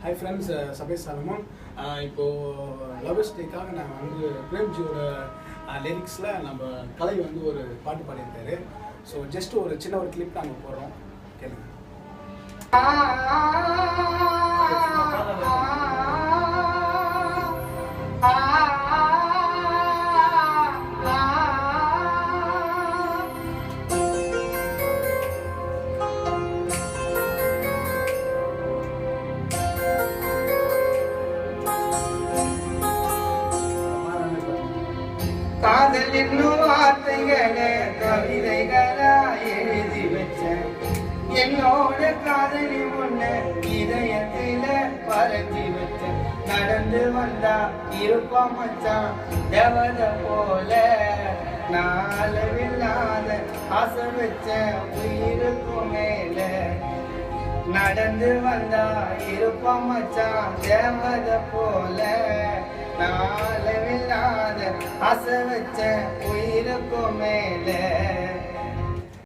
Hi friends, Sabesh Solomon. இப்போது lovers டேக்காக நான் வந்து பிரேம்ஜியோட லிரிக்ஸில் நம்ம கலை வந்து ஒரு பாட்டு பாடியிருக்காரு. ஸோ ஜஸ்ட் ஒரு சின்ன ஒரு கிளிப் நாங்கள் போடுறோம், கேளுங்க. காதல் என்னும் வார்த்தைகளை கவிதைகளா எழுதி வச்சேன். என்னோட காதலி முன்ன இதயத்தில பரஞ்சி வச்சேன். நடந்து வந்தா இருப்பா மச்சான் தேவத போல. நாளவில்லாத ஆசை வச்சேன் உயிருக்கும் மேல. நடந்து வந்தா இருப்பா மச்சான் தேவத போல. நாளவில்லாத ஆசை வச்ச உயிருக்கும் மேல.